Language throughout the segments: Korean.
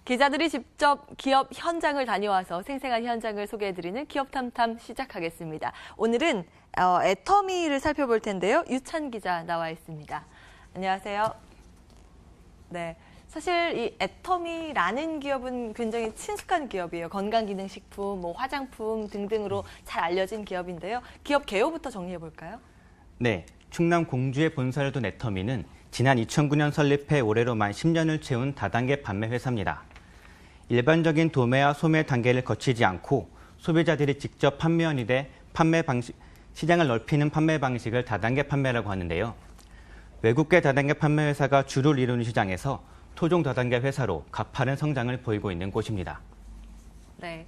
기자들이 직접 기업 현장을 다녀와서 생생한 현장을 소개해드리는 기업탐탐 시작하겠습니다. 오늘은 애터미를 살펴볼 텐데요. 유찬 기자 나와 있습니다. 안녕하세요. 네, 사실 이 애터미라는 기업은 굉장히 친숙한 기업이에요. 건강기능식품, 화장품 등등으로 잘 알려진 기업인데요. 기업 개요부터 정리해볼까요? 네, 충남 공주에 본사를 둔 애터미는 지난 2009년 설립해 올해로 만 10년을 채운 다단계 판매 회사입니다. 일반적인 도매와 소매 단계를 거치지 않고 소비자들이 직접 판매원이 돼 시장을 넓히는 판매 방식을 다단계 판매라고 하는데요. 외국계 다단계 판매 회사가 주를 이루는 시장에서 토종 다단계 회사로 가파른 성장을 보이고 있는 곳입니다. 네.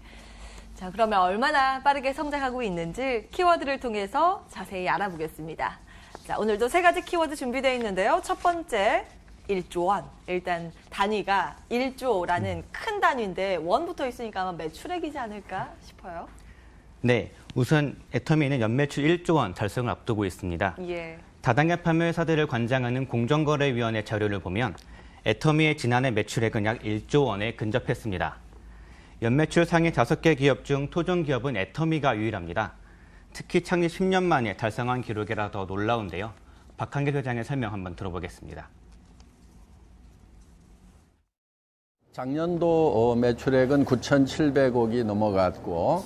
자, 그러면 얼마나 빠르게 성장하고 있는지 키워드를 통해서 자세히 알아보겠습니다. 자, 오늘도 세 가지 키워드 준비되어 있는데요. 첫 번째, 1조 원. 일단 단위가 1조라는 큰 단위인데 원부터 있으니까 아마 매출액이지 않을까 싶어요. 네, 우선 애터미는 연매출 1조 원 달성을 앞두고 있습니다. 예. 다단계 판매 회사들을 관장하는 공정거래위원회 자료를 보면 애터미의 지난해 매출액은 약 1조 원에 근접했습니다. 연매출 상위 5개 기업 중 토종 기업은 애터미가 유일합니다. 특히 창립 10년 만에 달성한 기록이라 더 놀라운데요. 박한길 회장의 설명 한번 들어보겠습니다. 작년도 매출액은 9,700억이 넘어갔고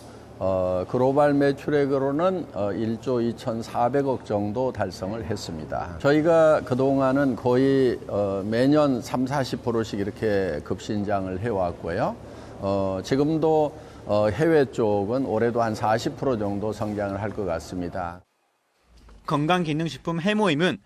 글로벌 매출액으로는 1조 2,400억 정도 달성을 했습니다. 저희가 그동안은 거의 매년 30-40%씩 이렇게 급신장을 해왔고요. 지금도 해외 쪽은 올해도 한 40% 정도 성장을 할 것 같습니다. 건강기능식품 해모임은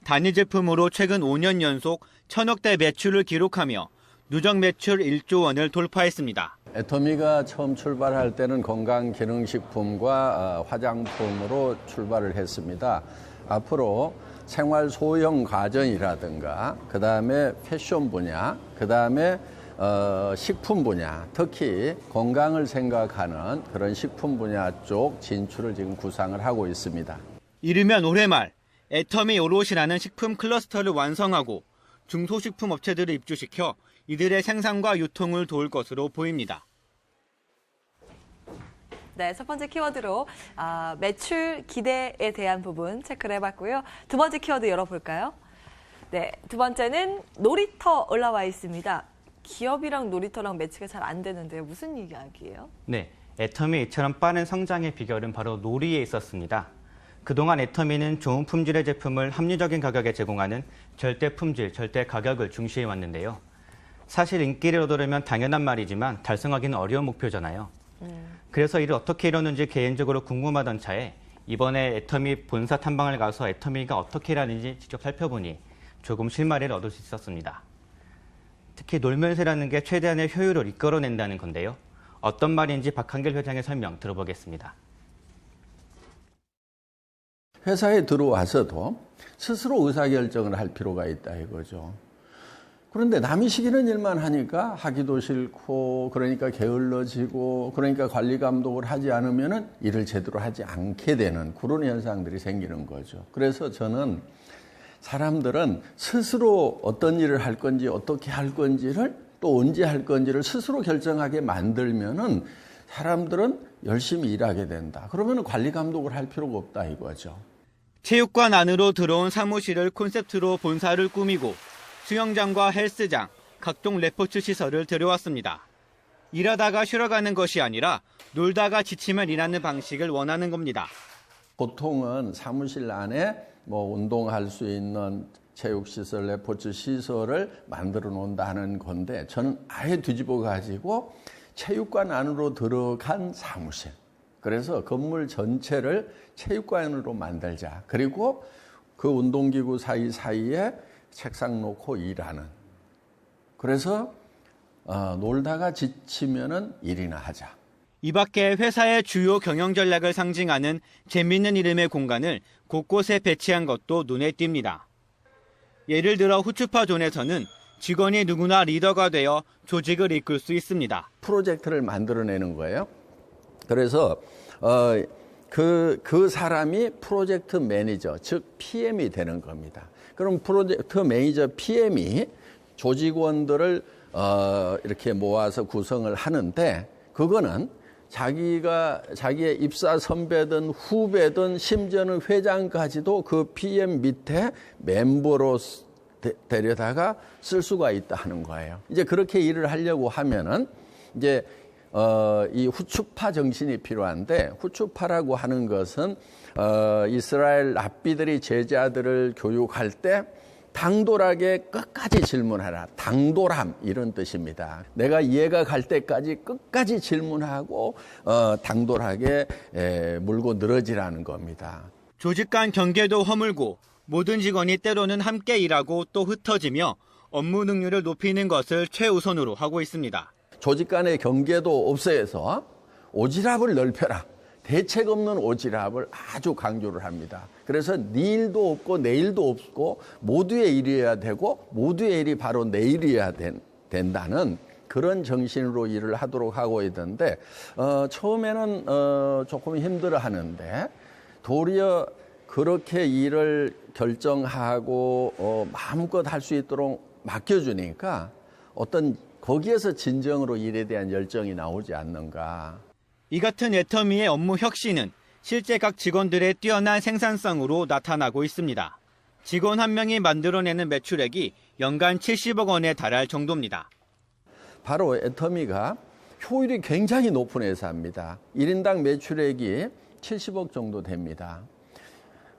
단위 제품으로 최근 5년 연속 1,000억대 매출을 기록하며 누적 매출 1조 원을 돌파했습니다. 애터미가 처음 출발할 때는 건강기능식품과 화장품으로 출발을 했습니다. 앞으로 생활 소형 가전이라든가 그다음에 패션 분야, 그다음에 식품 분야, 특히 건강을 생각하는 그런 식품 분야 쪽 진출을 지금 구상을 하고 있습니다. 이르면 올해 말 애터미 오롯이라는 식품 클러스터를 완성하고 중소식품 업체들을 입주시켜 이들의 생산과 유통을 도울 것으로 보입니다. 네, 첫 번째 키워드로 매출 기대에 대한 부분 체크를 해봤고요. 두 번째 키워드 열어볼까요? 네, 두 번째는 놀이터 올라와 있습니다. 기업이랑 놀이터랑 매치가 잘 안 되는데요. 무슨 이야기예요? 네, 애터미 이처럼 빠른 성장의 비결은 바로 놀이에 있었습니다. 그동안 애터미는 좋은 품질의 제품을 합리적인 가격에 제공하는 절대 품질, 절대 가격을 중시해 왔는데요. 사실 인기를 얻으려면 당연한 말이지만 달성하기는 어려운 목표잖아요. 그래서 이를 어떻게 이뤘는지 개인적으로 궁금하던 차에 이번에 애터미 본사 탐방을 가서 애터미가 어떻게 일하는지 직접 살펴보니 조금 실마리를 얻을 수 있었습니다. 특히 놀면서 일하는 게 최대한의 효율을 이끌어낸다는 건데요. 어떤 말인지 박한길 회장의 설명 들어보겠습니다. 회사에 들어와서도 스스로 의사결정을 할 필요가 있다 이거죠. 그런데 남이 시키는 일만 하니까 하기도 싫고 그러니까 게을러지고 그러니까 관리 감독을 하지 않으면 일을 제대로 하지 않게 되는 그런 현상들이 생기는 거죠. 그래서 저는 사람들은 스스로 어떤 일을 할 건지 어떻게 할 건지를 또 언제 할 건지를 스스로 결정하게 만들면은 사람들은 열심히 일하게 된다. 그러면 관리 감독을 할 필요가 없다 이거죠. 체육관 안으로 들어온 사무실을 콘셉트로 본사를 꾸미고 수영장과 헬스장, 각종 레포츠 시설을 들여왔습니다. 일하다가 쉬러가는 것이 아니라 놀다가 지치면 일하는 방식을 원하는 겁니다. 보통은 사무실 안에 운동할 수 있는 체육시설, 레포츠 시설을 만들어 놓는다는 건데 저는 아예 뒤집어 가지고 체육관 안으로 들어간 사무실. 그래서 건물 전체를 체육관으로 만들자. 그리고 그 운동기구 사이사이에 책상 놓고 일하는. 그래서 놀다가 지치면은 일이나 하자. 이 밖에 회사의 주요 경영 전략을 상징하는 재미있는 이름의 공간을 곳곳에 배치한 것도 눈에 띕니다. 예를 들어 후추파존에서는 직원이 누구나 리더가 되어 조직을 이끌 수 있습니다. 프로젝트를 만들어내는 거예요. 그래서 그 사람이 프로젝트 매니저, 즉 PM이 되는 겁니다. 그럼 프로젝트 매니저 PM이 조직원들을 이렇게 모아서 구성을 하는데 그거는 자기의 입사 선배든 후배든 심지어는 회장까지도 그 PM 밑에 멤버로 데려다가 쓸 수가 있다 하는 거예요. 이제 그렇게 일을 하려고 하면은 이제 이 후추파 정신이 필요한데 후추파라고 하는 것은 이스라엘 랍비들이 제자들을 교육할 때 당돌하게 끝까지 질문하라. 당돌함 이런 뜻입니다. 내가 이해가 갈 때까지 끝까지 질문하고 당돌하게 물고 늘어지라는 겁니다. 조직 간 경계도 허물고 모든 직원이 때로는 함께 일하고 또 흩어지며 업무 능률을 높이는 것을 최우선으로 하고 있습니다. 조직 간의 경계도 없애서 오지랖을 넓혀라. 대책 없는 오지랖을 아주 강조를 합니다. 그래서 네 일도 없고 내 일도 없고 모두의 일이어야 되고 모두의 일이 바로 내 일이어야 된다는 그런 정신으로 일을 하도록 하고 있던데 처음에는 조금 힘들어하는데 도리어 그렇게 일을 결정하고 마음껏 할 수 있도록 맡겨주니까 어떤 거기에서 진정으로 일에 대한 열정이 나오지 않는가. 이 같은 애터미의 업무 혁신은 실제 각 직원들의 뛰어난 생산성으로 나타나고 있습니다. 직원 한 명이 만들어내는 매출액이 연간 70억 원에 달할 정도입니다. 바로 애터미가 효율이 굉장히 높은 회사입니다. 1인당 매출액이 70억 정도 됩니다.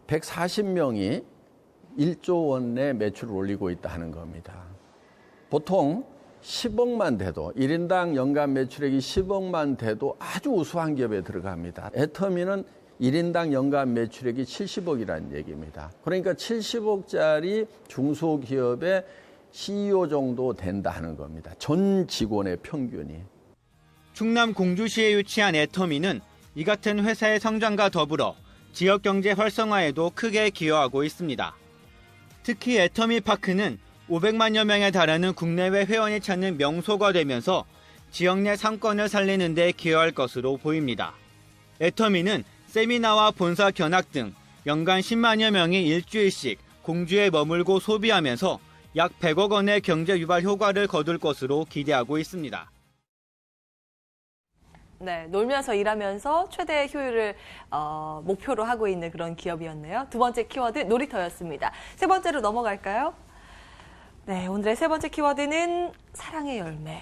140명이 1조 원의 매출을 올리고 있다 하는 겁니다. 보통 10억만 돼도 1인당 연간 매출액이 10억만 돼도 아주 우수한 기업에 들어갑니다. 애터미는 1인당 연간 매출액이 70억이라는 얘기입니다. 그러니까 70억짜리 중소기업의 CEO 정도 된다 하는 겁니다. 전 직원의 평균이. 충남 공주시에 위치한 애터미는 이 같은 회사의 성장과 더불어 지역 경제 활성화에도 크게 기여하고 있습니다. 특히 애터미 파크는 500만여 명에 달하는 국내외 회원이 찾는 명소가 되면서 지역 내 상권을 살리는 데 기여할 것으로 보입니다. 애터미는 세미나와 본사 견학 등 연간 10만여 명이 일주일씩 공주에 머물고 소비하면서 약 100억 원의 경제 유발 효과를 거둘 것으로 기대하고 있습니다. 네, 놀면서 일하면서 최대의 효율을 목표로 하고 있는 그런 기업이었네요. 두 번째 키워드 놀이터였습니다. 세 번째로 넘어갈까요? 네, 오늘의 세 번째 키워드는 사랑의 열매.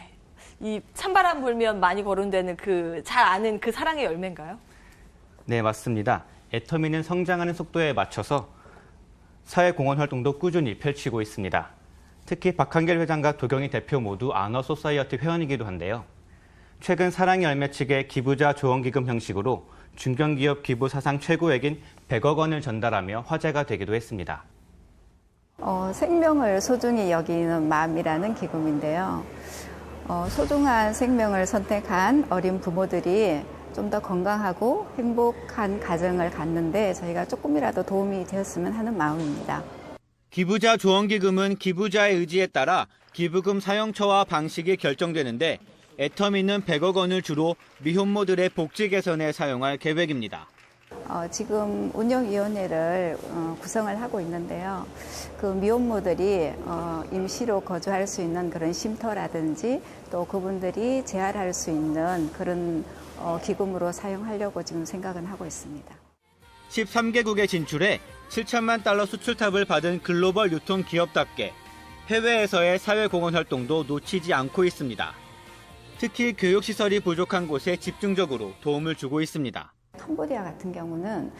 이 찬바람 불면 많이 거론되는 잘 아는 그 사랑의 열매인가요? 네, 맞습니다. 애터미는 성장하는 속도에 맞춰서 사회공헌 활동도 꾸준히 펼치고 있습니다. 특히 박한결 회장과 도경희 대표 모두 아너 소사이어티 회원이기도 한데요. 최근 사랑의 열매 측의 기부자 조언기금 형식으로 중견기업 기부 사상 최고액인 100억 원을 전달하며 화제가 되기도 했습니다. 생명을 소중히 여기는 마음이라는 기금인데요. 소중한 생명을 선택한 어린 부모들이 좀 더 건강하고 행복한 가정을 갖는데 저희가 조금이라도 도움이 되었으면 하는 마음입니다. 기부자 조언기금은 기부자의 의지에 따라 기부금 사용처와 방식이 결정되는데 애터미는 100억 원을 주로 미혼모들의 복지 개선에 사용할 계획입니다. 지금 운영위원회를 구성을 하고 있는데요. 그 미혼모들이 임시로 거주할 수 있는 그런 쉼터라든지 또 그분들이 재활할 수 있는 그런 기금으로 사용하려고 지금 생각은 하고 있습니다. 13개국에 진출해 7천만 달러 수출탑을 받은 글로벌 유통기업답게 해외에서의 사회공헌 활동도 놓치지 않고 있습니다. 특히 교육시설이 부족한 곳에 집중적으로 도움을 주고 있습니다. 캄보디아 같은 경우는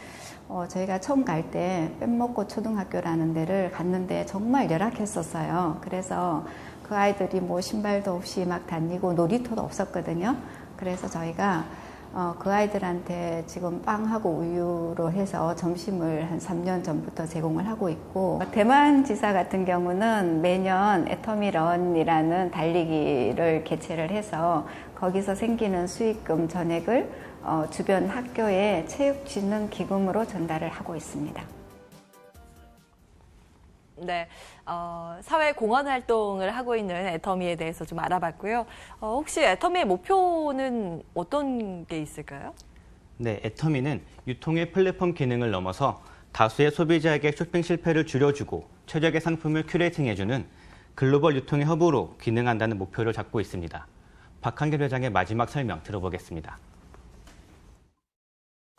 저희가 처음 갈 때 뗏먹고 초등학교라는 데를 갔는데 정말 열악했었어요. 그래서 그 아이들이 뭐 신발도 없이 막 다니고 놀이터도 없었거든요. 그래서 저희가 그 아이들한테 지금 빵하고 우유로 해서 점심을 한 3년 전부터 제공을 하고 있고, 대만 지사 같은 경우는 매년 애터미런이라는 달리기를 개최를 해서 거기서 생기는 수익금 전액을 주변 학교에 체육진흥기금으로 전달을 하고 있습니다. 네, 사회 공헌 활동을 하고 있는 애터미에 대해서 좀 알아봤고요. 혹시 애터미의 목표는 어떤 게 있을까요? 네, 애터미는 유통의 플랫폼 기능을 넘어서 다수의 소비자에게 쇼핑 실패를 줄여주고 최적의 상품을 큐레이팅해주는 글로벌 유통의 허브로 기능한다는 목표를 잡고 있습니다. 박한길 회장의 마지막 설명 들어보겠습니다.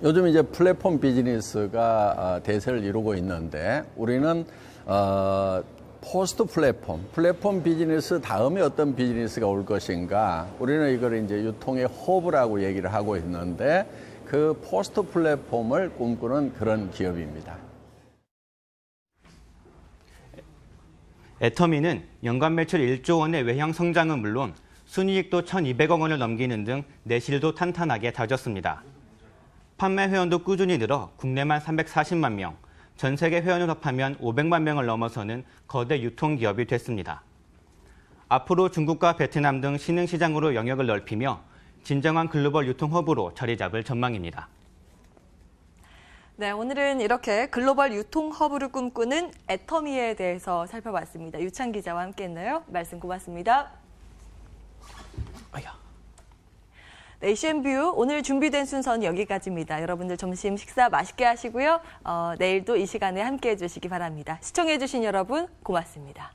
요즘 이제 플랫폼 비즈니스가 대세를 이루고 있는데 우리는 포스트 플랫폼 비즈니스 다음에 어떤 비즈니스가 올 것인가, 우리는 이걸 이제 유통의 허브라고 얘기를 하고 있는데 그 포스트 플랫폼을 꿈꾸는 그런 기업입니다. 애터미는 연간 매출 1조 원의 외형 성장은 물론 순이익도 1,200억 원을 넘기는 등 내실도 탄탄하게 다졌습니다. 판매 회원도 꾸준히 늘어 국내만 340만 명, 전 세계 회원을 합하면 500만 명을 넘어서는 거대 유통기업이 됐습니다. 앞으로 중국과 베트남 등 신흥시장으로 영역을 넓히며 진정한 글로벌 유통 허브로 자리 잡을 전망입니다. 네, 오늘은 이렇게 글로벌 유통 허브를 꿈꾸는 애터미에 대해서 살펴봤습니다. 유찬 기자와 함께했나요? 말씀 고맙습니다. 네, 이슈앤뷰 오늘 준비된 순서는 여기까지입니다. 여러분들 점심 식사 맛있게 하시고요. 내일도 이 시간에 함께해 주시기 바랍니다. 시청해 주신 여러분 고맙습니다.